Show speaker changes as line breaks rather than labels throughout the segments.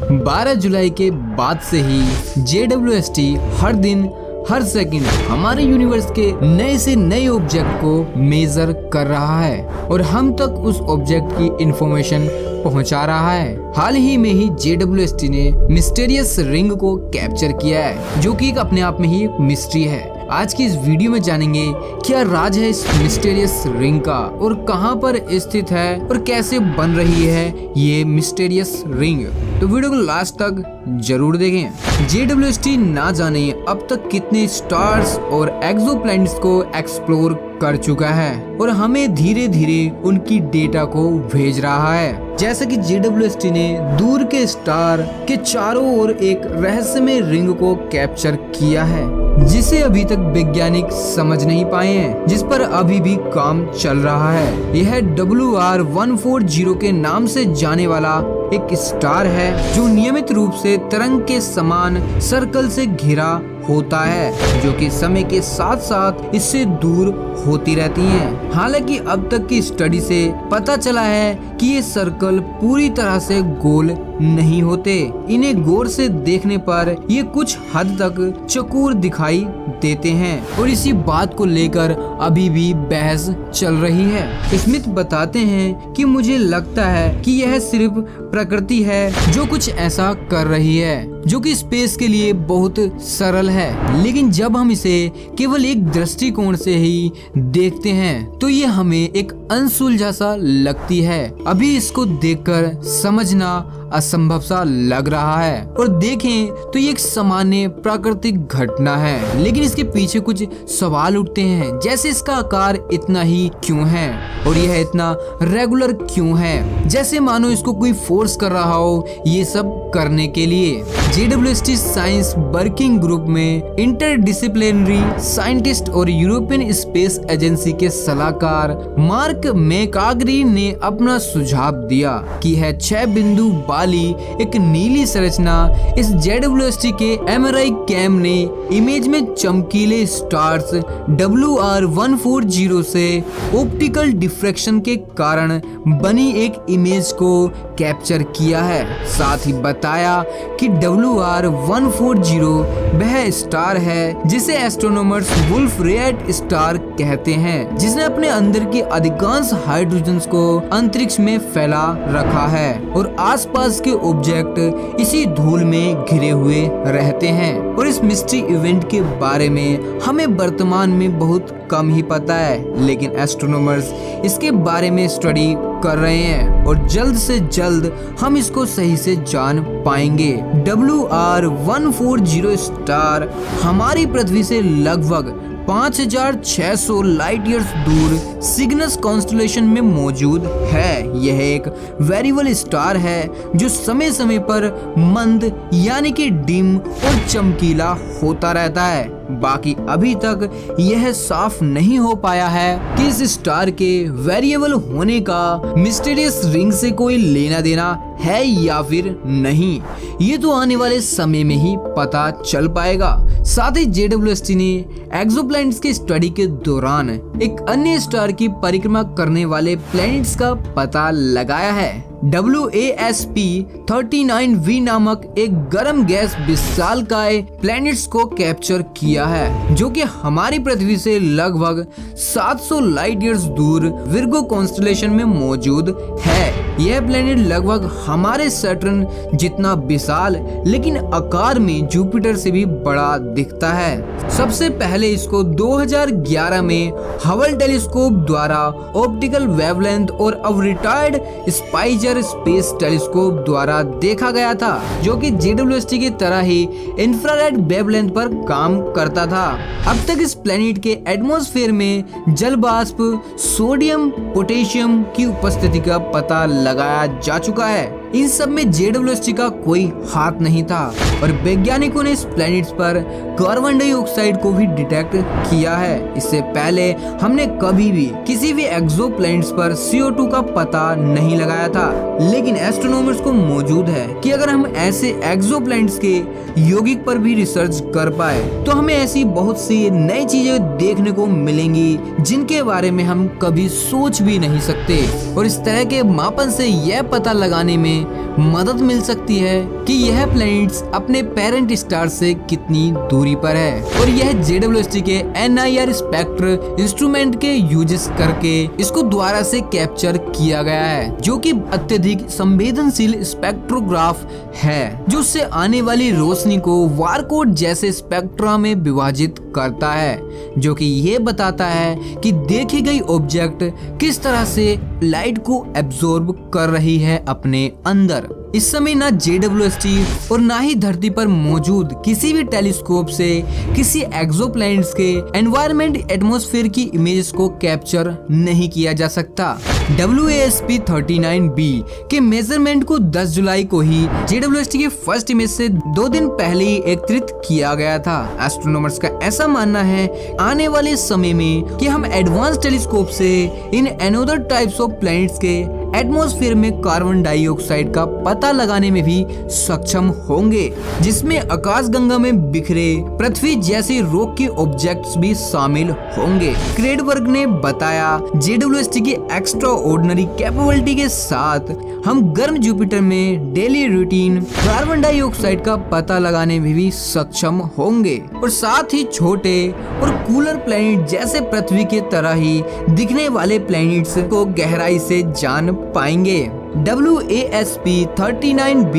12 जुलाई के बाद से ही JWST हर दिन हर सेकंड हमारे यूनिवर्स के नए से नए ऑब्जेक्ट को मेजर कर रहा है और हम तक उस ऑब्जेक्ट की इंफॉर्मेशन पहुंचा रहा है। हाल ही में ही JWST ने मिस्टीरियस रिंग को कैप्चर किया है, जो कि एक अपने आप में ही एक मिस्ट्री है। आज की इस वीडियो में जानेंगे क्या राज है इस मिस्टीरियस रिंग का और कहां पर स्थित है और कैसे बन रही है ये मिस्टीरियस रिंग। तो वीडियो को लास्ट तक जरूर देखें। JWST ना जाने अब तक कितने स्टार्स और एक्सोप्लैनेट्स को एक्सप्लोर कर चुका है और हमें धीरे धीरे उनकी डेटा को भेज रहा है। जैसे कि JWST ने दूर के स्टार के चारों ओर एक रहस्यमय रिंग को कैप्चर किया है, जिसे अभी तक वैज्ञानिक समझ नहीं पाए हैं, जिस पर अभी भी काम चल रहा है। यह WR140 के नाम से जाने वाला एक स्टार है जो नियमित रूप से तरंग के समान सर्कल से घिरा होता है, जो कि समय के साथ साथ इससे दूर होती रहती हैं। हालांकि अब तक की स्टडी से पता चला है कि ये सर्कल पूरी तरह से गोल नहीं होते। इन्हें गौर से देखने पर ये कुछ हद तक चौकोर दिखाई देते हैं और इसी बात को लेकर अभी भी बहस चल रही है। स्मिथ बताते हैं कि मुझे लगता है कि यह सिर्फ प्रकृति है जो कुछ ऐसा कर रही है, जो कि स्पेस के लिए बहुत सरल है, लेकिन जब हम इसे केवल एक दृष्टिकोण से ही देखते हैं तो ये हमें एक अनसुलझा सा लगती है। अभी इसको देखकर समझना असंभव सा लग रहा है और देखें तो ये एक सामान्य प्राकृतिक घटना है, लेकिन इसके पीछे कुछ सवाल उठते हैं, जैसे इसका आकार इतना ही क्यों है और यह इतना रेगुलर क्यों है, जैसे मानो इसको कोई फोर्स कर रहा हो ये सब करने के लिए। JWST साइंस वर्किंग ग्रुप में इंटरडिसिप्लिनरी साइंटिस्ट और यूरोपियन स्पेस एजेंसी के सलाहकार मार्क मैकाग्री ने अपना सुझाव दिया कि यह 6 बिंदु वाली एक नीली संरचना इस JWST के MRI कैम ने इमेज में चमकीले स्टार्स WR140 से ऑप्टिकल डिफ्रैक्शन के कारण बनी एक इमेज को कैप्चर किया है। साथ ही बताया कि WR140 वह स्टार है जिसे एस्ट्रोनॉमर्स वुल्फ रेट स्टार कहते हैं, जिसने अपने अंदर के अधिकांश हाइड्रोजन को अंतरिक्ष में फैला रखा है और आसपास के ऑब्जेक्ट इसी धूल में घिरे हुए रहते हैं। और इस मिस्ट्री इवेंट के बारे में हमें वर्तमान में बहुत कम ही पता है, लेकिन एस्ट्रोनॉमर्स इसके बारे में स्टडी कर रहे हैं और जल्द से जल्द हम इसको सही से जान पाएंगे। WR140 स्टार हमारी पृथ्वी से लगभग 5600 लाइट ईयर्स दूर सिग्नस कॉन्स्टेलेशन में मौजूद है। यह एक वेरिएबल स्टार है जो समय समय पर मंद यानी कि डिम और चमकीला होता रहता है। बाकी अभी तक यह साफ नहीं हो पाया है कि इस स्टार के वेरिएबल होने का मिस्टीरियस रिंग से कोई लेना देना है या फिर नहीं। ये तो आने वाले समय में ही पता चल पाएगा। साथ ही JWST ने एक्सोप्लैनेट्स की स्टडी के दौरान एक अन्य स्टार की परिक्रमा करने वाले प्लैनेट्स का पता लगाया है। WASP-39V नामक एक गर्म गैस विशालकाय प्लैनेट्स को कैप्चर किया है, जो कि हमारी पृथ्वी से लगभग 700 लाइट ईयर्स दूर विर्गो कॉन्स्टेलेशन में मौजूद है। यह प्लैनेट लगभग हमारे सैटर्न जितना विशाल लेकिन आकार में जुपिटर से भी बड़ा दिखता है। सबसे पहले इसको 2011 में हबल टेलीस्कोप द्वारा ऑप्टिकल वेवलेंथ और अब रिटायर्ड स्पाइसर स्पेस टेलीस्कोप द्वारा देखा गया था, जो कि JWST की तरह ही इंफ्रारेड वेवलेंथ पर काम करता था। अब तक इस प्लैनेट के एटमॉस्फेयर में जल वाष्प, सोडियम, पोटेशियम की उपस्थिति का पता लगाया जा चुका है। इन सब में JWST का कोई हाथ नहीं था और वैज्ञानिकों ने इस प्लैनेट्स पर कार्बन डाइऑक्साइड को भी डिटेक्ट किया है। इससे पहले हमने कभी भी किसी भी एक्सोप्लैनेट्स पर CO2 का पता नहीं लगाया था, लेकिन एस्ट्रोनॉमर्स को मौजूद है कि अगर हम ऐसे एक्सोप्लैनेट्स के यौगिक पर भी रिसर्च कर पाए तो हमें ऐसी बहुत सी नई चीजें देखने को मिलेंगी जिनके बारे में हम कभी सोच भी नहीं सकते। और इस तरह के मापन से यह पता लगाने में हमें मदद मिल सकती है कि यह प्लैनेट्स अपने पेरेंट स्टार से कितनी दूरी पर है। और यह JWST के NIR स्पेक्ट्र इंस्ट्रूमेंट के यूजेस करके इसको द्वारा से कैप्चर किया गया है, जो कि अत्यधिक संवेदनशील स्पेक्ट्रोग्राफ है, जो उससे आने वाली रोशनी को बारकोड जैसे स्पेक्ट्रा में विभाजित करता है, जो कि ये बताता है कि देखी गई ऑब्जेक्ट किस तरह से लाइट को एब्जॉर्ब कर रही है अपने अंदर। इस समय ना JWST और ना ही धरती पर मौजूद किसी भी टेलीस्कोप से किसी एक्सोप्लैनेट्स के एनवायरनमेंट एटमॉस्फेयर की इमेजेस को कैप्चर नहीं किया जा सकता। WASP-39b के मेजरमेंट को 10 जुलाई को ही JWST के फर्स्ट इमेज से 2 दिन पहले ही एकत्रित किया गया था। एस्ट्रोनॉमर्स का ऐसा मानना है आने वाले समय में कि हम एडवांस टेलीस्कोप से in another types of planets के एटमॉस्फेयर में कार्बन डाइऑक्साइड का पता लगाने में भी सक्षम होंगे, जिसमें आकाशगंगा में बिखरे पृथ्वी जैसे रॉक के ऑब्जेक्ट्स भी शामिल होंगे। क्रेडबर्ग ने बताया JWST की एक्स्ट्रा ऑर्डिनरी कैपेबिलिटी के साथ हम गर्म जुपिटर में डेली रूटीन कार्बन डाइऑक्साइड का पता लगाने में भी सक्षम होंगे, और साथ ही छोटे और कूलर प्लैनेट जैसे पृथ्वी के तरह ही दिखने वाले प्लैनेट्स को गहराई से जान पाएंगे। WASP-39b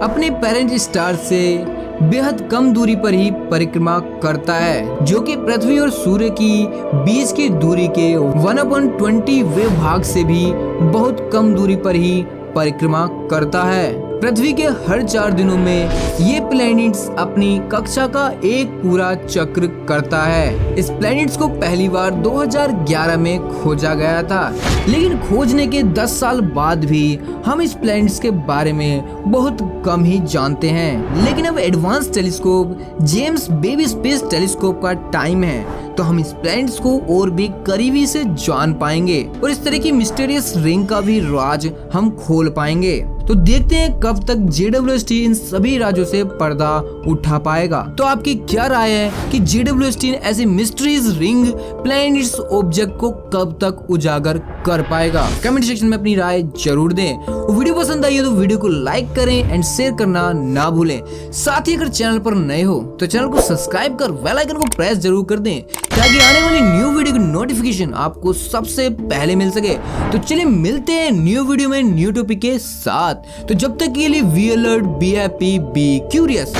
अपने पेरेंट स्टार से बेहद कम दूरी पर ही परिक्रमा करता है, जो कि पृथ्वी और सूर्य की बीच की दूरी के 1/20वें भाग से भी बहुत कम दूरी पर ही परिक्रमा करता है। पृथ्वी के हर 4 दिनों में ये प्लैनेट्स अपनी कक्षा का एक पूरा चक्र करता है। इस प्लैनेट्स को पहली बार 2011 में खोजा गया था, लेकिन खोजने के 10 साल बाद भी हम इस प्लैनेट्स के बारे में बहुत कम ही जानते हैं। लेकिन अब advance telescope James Webb space telescope का टाइम है, तो हम इस प्लैनेट्स को और भी करीबी से जान पाएंगे और इस तरह की मिस्टीरियस रिंग का भी राज हम खोल पाएंगे। तो देखते हैं कब तक JWST इन सभी राजों से पर्दा उठा पाएगा। तो आपकी क्या राय है कि JWST ऐसे मिस्ट्रीज रिंग प्लैनेट्स ऑब्जेक्ट को कब तक उजागर कर पाएगा? कमेंट सेक्शन में अपनी राय जरूर दें। वीडियो पसंद आई है तो वीडियो को लाइक करें एंड शेयर करना ना भूलें। साथ ही अगर चैनल पर नए हो तो चैनल को सब्सक्राइब कर बेल आइकन को प्रेस जरूर कर दें, ताकि आने वाली न्यू वीडियो की नोटिफिकेशन आपको सबसे पहले मिल सके। तो चलिए मिलते हैं न्यू वीडियो में न्यू टॉपिक के साथ। तो जब तक के लिए be alert, be happy, be curious.